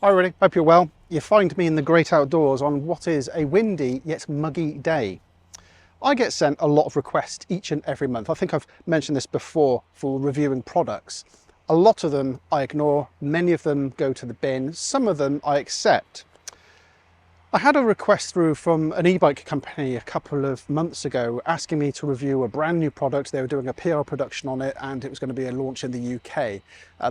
Hi everybody, hope you're well. You find me in the great outdoors on what is a windy yet muggy day. I get sent a lot of requests each and every month. I think I've mentioned this before for reviewing products. A lot of them I ignore, many of them go to the bin, some of them I accept. I had a request through from an e-bike company a couple of months ago asking me to review a brand new product. They were doing a PR production on it and it was going to be a launch in the UK.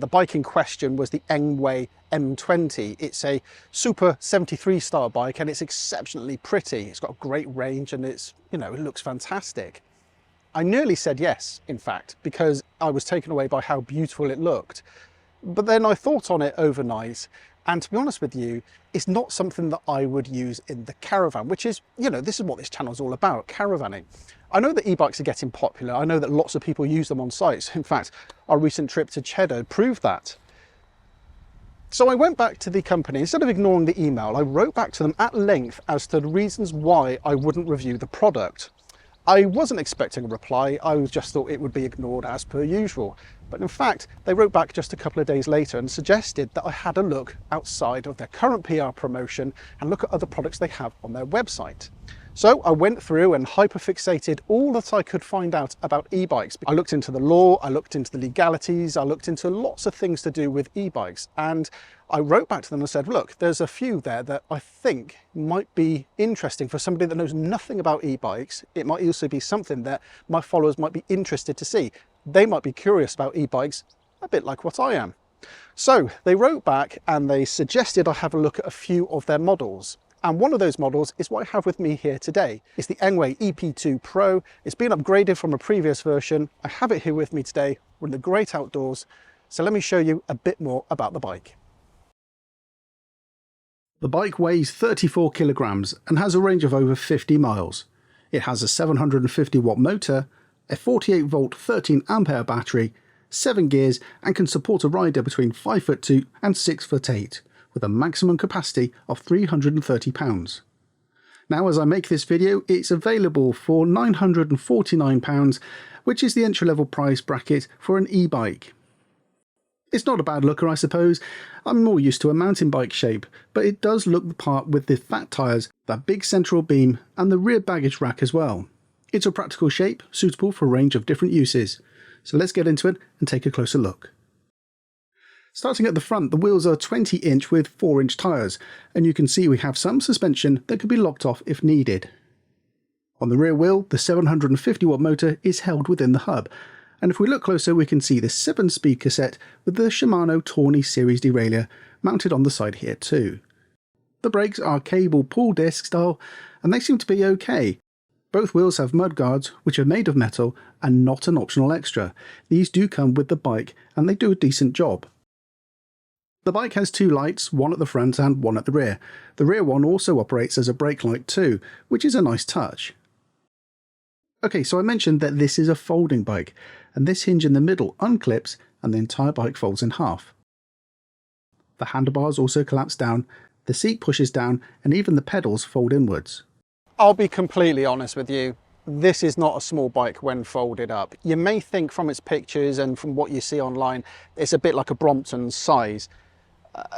The bike in question was the Engwe M20. It's a Super 73 style bike and it's exceptionally pretty. It's got a great range and it looks fantastic. I nearly said yes, in fact, because I was taken away by how beautiful it looked. But then I thought on it overnight, and to be honest with you, it's not something that I would use in the caravan, which is, this is what this channel is all about, caravanning. I know that e-bikes are getting popular. I know that lots of people use them on sites. In fact, our recent trip to Cheddar proved that. So I went back to the company. Instead of ignoring the email, I wrote back to them at length as to the reasons why I wouldn't review the product. I wasn't expecting a reply. I just thought it would be ignored as per usual. But in fact, they wrote back just a couple of days later and suggested that I had a look outside of their current PR promotion and look at other products they have on their website. So I went through and hyperfixated all that I could find out about e-bikes. I looked into the law, I looked into the legalities, I looked into lots of things to do with e-bikes. And I wrote back to them and said, look, there's a few there that I think might be interesting for somebody that knows nothing about e-bikes. It might also be something that my followers might be interested to see. They might be curious about e-bikes, a bit like what I am. So they wrote back and they suggested I have a look at a few of their models. And one of those models is what I have with me here today. It's the Engwe EP2 Pro. It's been upgraded from a previous version. I have it here with me today. We're in the great outdoors. So let me show you a bit more about the bike. The bike weighs 34 kilograms and has a range of over 50 miles. It has a 750 watt motor, a 48 volt 13 ampere battery, 7 gears and can support a rider between 5'2" and 6'8", with a maximum capacity of 330 pounds. Now as I make this video, it's available for £949, which is the entry-level price bracket for an e-bike. It's not a bad looker, I suppose. I'm more used to a mountain bike shape, but it does look the part with the fat tyres, that big central beam and the rear baggage rack as well. It's a practical shape, suitable for a range of different uses. So let's get into it and take a closer look. Starting at the front, the wheels are 20-inch with 4-inch tyres, and you can see we have some suspension that can be locked off if needed. On the rear wheel, the 750 watt motor is held within the hub, and if we look closer we can see the 7-speed cassette with the Shimano Tawny series derailleur mounted on the side here too. The brakes are cable pull disc style, and they seem to be okay. Both wheels have mud guards, which are made of metal and not an optional extra. These do come with the bike, and they do a decent job. The bike has 2 lights, one at the front and one at the rear. The rear one also operates as a brake light too, which is a nice touch. Okay, so I mentioned that this is a folding bike, and this hinge in the middle unclips and the entire bike folds in half. The handlebars also collapse down, the seat pushes down, and even the pedals fold inwards. I'll be completely honest with you. This is not a small bike when folded up. You may think from its pictures and from what you see online, it's a bit like a Brompton size.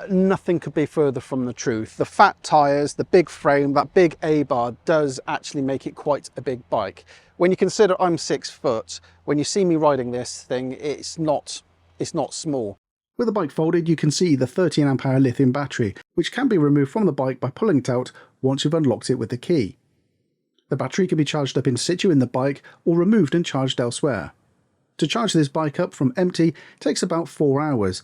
Nothing could be further from the truth. The fat tyres, the big frame, that big A-bar does actually make it quite a big bike. When you consider I'm 6 foot, when you see me riding this thing, it's not small. With the bike folded, you can see the 13 ampere lithium battery, which can be removed from the bike by pulling it out once you've unlocked it with the key. The battery can be charged up in situ in the bike or removed and charged elsewhere. To charge this bike up from empty takes about 4 hours,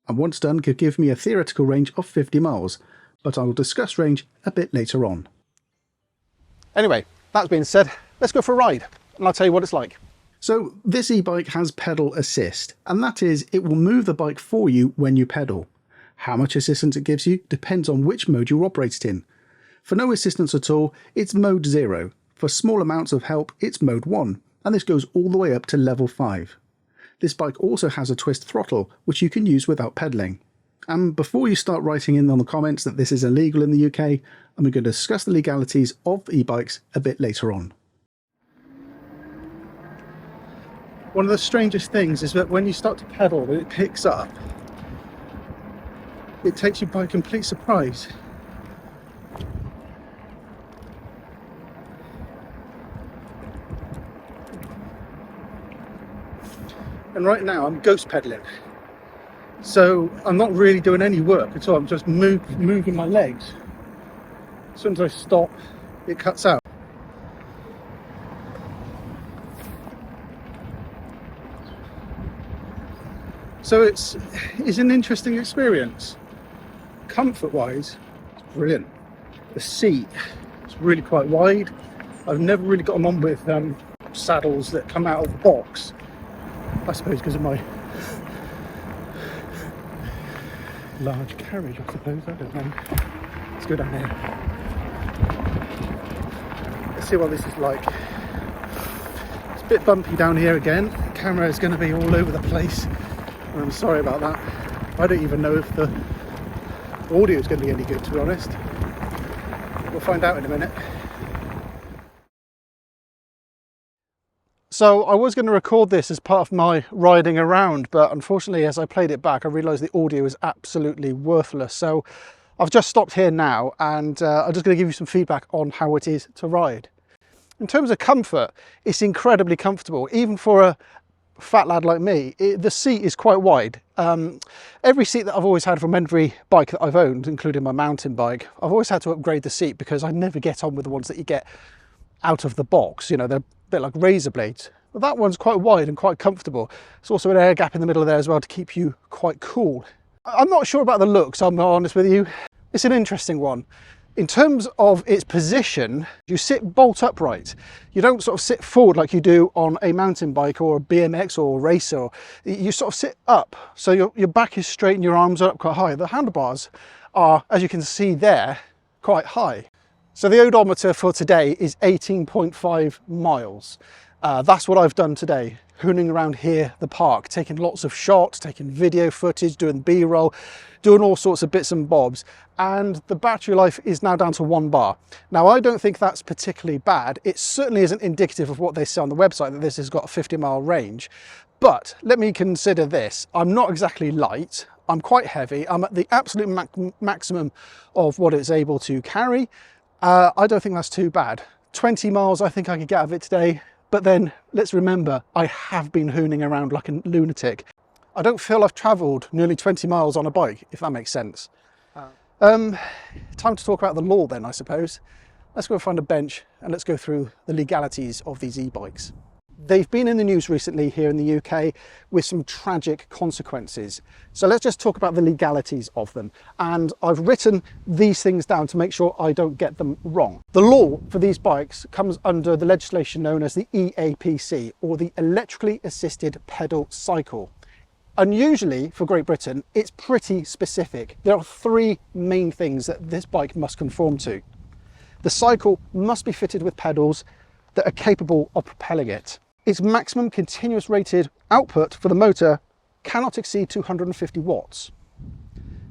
and once done could give me a theoretical range of 50 miles, but I will discuss range a bit later on. Anyway, that being said, let's go for a ride, and I'll tell you what it's like. So this e-bike has pedal assist, and that is, it will move the bike for you when you pedal. How much assistance it gives you depends on which mode you're operating in. For no assistance at all, it's mode 0. For small amounts of help, it's mode 1, and this goes all the way up to level 5. This bike also has a twist throttle, which you can use without pedalling. And before you start writing in on the comments that this is illegal in the UK, I'm going to discuss the legalities of e-bikes a bit later on. One of the strangest things is that when you start to pedal, it picks up. it takes you by complete surprise. And right now I'm ghost pedaling, so I'm not really doing any work at all. I'm just moving my legs. As soon as I stop, it cuts out. So it's an interesting experience. Comfort wise, it's brilliant. The seat is really quite wide. I've never really gotten on with saddles that come out of the box, I suppose because of my large carriage, I suppose. I don't know. Let's go down here. Let's see what this is like. It's a bit bumpy down here again. The camera is going to be all over the place, and I'm sorry about that. I don't even know if the audio is going to be any good, to be honest. We'll find out in a minute. So I was going to record this as part of my riding around, but unfortunately as I played it back I realised the audio is absolutely worthless. So I've just stopped here now, and I'm just going to give you some feedback on how it is to ride. In terms of comfort, it's incredibly comfortable. Even for a fat lad like me, the seat is quite wide. Every seat that I've always had from every bike that I've owned, including my mountain bike, I've always had to upgrade the seat because I never get on with the ones that you get out of the box. You know, they're a bit like razor blades. But that one's quite wide and quite comfortable. There's also an air gap in the middle there as well to keep you quite cool. I'm not sure about the looks, I'm honest with you. It's an interesting one. In terms of its position, you sit bolt upright. You don't sort of sit forward like you do on a mountain bike or a BMX or a racer. You sort of sit up, so your back is straight and your arms are up quite high. The handlebars are, as you can see there, quite high. So the odometer for today is 18.5 miles. That's what I've done today, hooning around here, the park, taking lots of shots, taking video footage, doing B-roll, doing all sorts of bits and bobs. And the battery life is now down to 1 bar. Now, I don't think that's particularly bad. It certainly isn't indicative of what they say on the website, that this has got a 50-mile range. But let me consider this. I'm not exactly light. I'm quite heavy. I'm at the absolute maximum of what it's able to carry. I don't think that's too bad. 20 miles I think I could get out of it today. But then let's remember, I have been hooning around like a lunatic. I don't feel I've travelled nearly 20 miles on a bike, if that makes sense. Time to talk about the law then, I suppose. Let's go find a bench and let's go through the legalities of these e-bikes. They've been in the news recently here in the UK with some tragic consequences. So let's just talk about the legalities of them. And I've written these things down to make sure I don't get them wrong. The law for these bikes comes under the legislation known as the EAPC, or the Electrically Assisted Pedal Cycle. Unusually for Great Britain, it's pretty specific. There are 3 main things that this bike must conform to. The cycle must be fitted with pedals that are capable of propelling it. Its maximum continuous rated output for the motor cannot exceed 250 watts.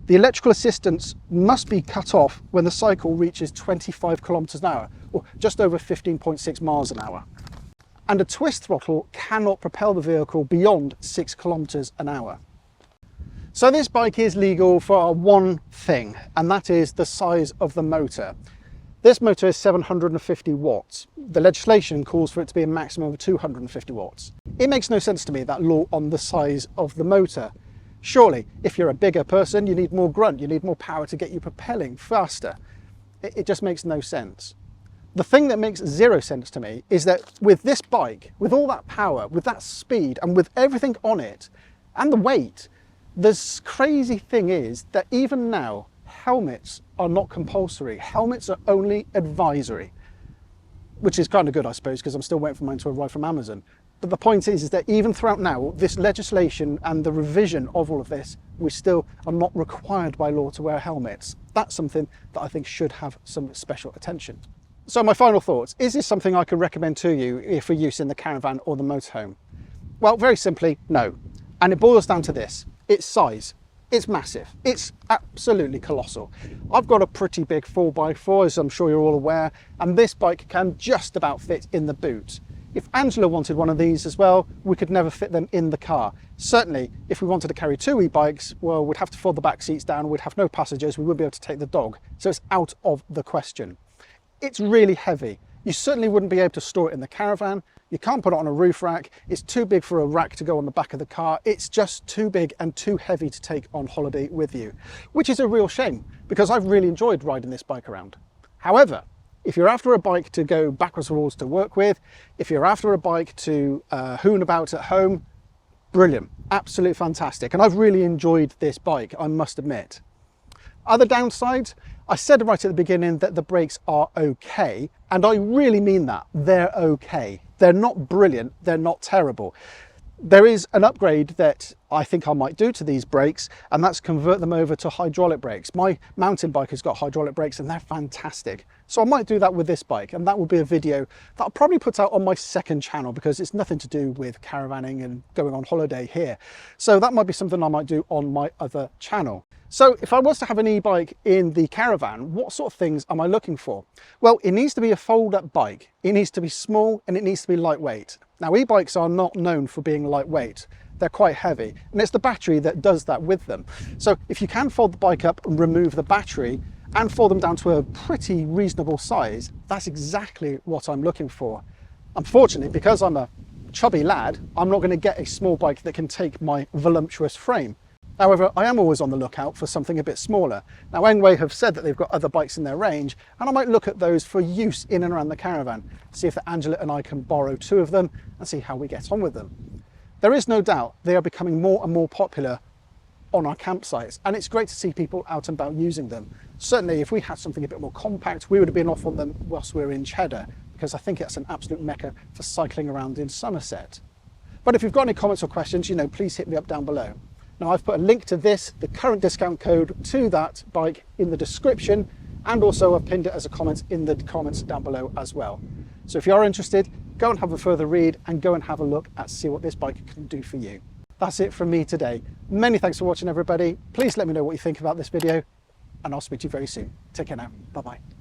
The electrical assistance must be cut off when the cycle reaches 25 kilometers an hour, or just over 15.6 miles an hour. And a twist throttle cannot propel the vehicle beyond 6 kilometers an hour. So this bike is legal for one thing, and that is the size of the motor. This motor is 750 watts. The legislation calls for it to be a maximum of 250 watts. It makes no sense to me, that law on the size of the motor. Surely, if you're a bigger person, you need more grunt, you need more power to get you propelling faster. It just makes no sense. The thing that makes 0 sense to me is that with this bike, with all that power, with that speed, and with everything on it, and the weight, the crazy thing is that even now, helmets are not compulsory. Helmets are only advisory, which is kind of good, I suppose, because I'm still waiting for mine to arrive from Amazon. But the point is that even throughout now, this legislation and the revision of all of this, we still are not required by law to wear helmets. That's something that I think should have some special attention. So my final thoughts, is this something I could recommend to you for use in the caravan or the motorhome? Well, very simply, no. And it boils down to this, its size. It's massive. It's absolutely colossal. I've got a pretty big 4x4, as I'm sure you're all aware, and this bike can just about fit in the boot. If Angela wanted one of these as well, we could never fit them in the car. Certainly, if we wanted to carry 2 e-bikes, well, we'd have to fold the back seats down, we'd have no passengers, we wouldn't be able to take the dog. So it's out of the question. It's really heavy. You certainly wouldn't be able to store it in the caravan. You can't put it on a roof rack. It's too big for a rack to go on the back of the car. It's just too big and too heavy to take on holiday with you, which is a real shame because I've really enjoyed riding this bike around. However, if you're after a bike to go backwards and forwards to work with, if you're after a bike to hoon about at home, brilliant, absolutely fantastic. And I've really enjoyed this bike, I must admit. Other downsides, I said right at the beginning that the brakes are okay, and I really mean that. They're okay. They're not brilliant, they're not terrible. There is an upgrade that I think I might do to these brakes, and that's convert them over to hydraulic brakes. My mountain bike has got hydraulic brakes and they're fantastic. So I might do that with this bike, and that will be a video that I'll probably put out on my second channel because it's nothing to do with caravanning and going on holiday here. So that might be something I might do on my other channel. So if I was to have an e-bike in the caravan, what sort of things am I looking for? Well, it needs to be a fold-up bike. It needs to be small and it needs to be lightweight. Now, e-bikes are not known for being lightweight. They're quite heavy, and it's the battery that does that with them. So if you can fold the bike up and remove the battery and fold them down to a pretty reasonable size, that's exactly what I'm looking for. Unfortunately, because I'm a chubby lad, I'm not going to get a small bike that can take my voluptuous frame. However, I am always on the lookout for something a bit smaller. Now, Engwe have said that they've got other bikes in their range, and I might look at those for use in and around the caravan, see if Angela and I can borrow 2 of them and see how we get on with them. There is no doubt they are becoming more and more popular on our campsites, and it's great to see people out and about using them. Certainly, if we had something a bit more compact, we would have been off on them whilst we were in Cheddar, because I think it's an absolute mecca for cycling around in Somerset. But if you've got any comments or questions, please hit me up down below. Now, I've put a link to this, the current discount code to that bike, in the description, and also I've pinned it as a comment in the comments down below as well. So if you are interested, go and have a further read and go and have a look at see what this bike can do for you. That's it from me today. Many thanks for watching, everybody. Please let me know what you think about this video, and I'll speak to you very soon. Take care now. Bye-bye.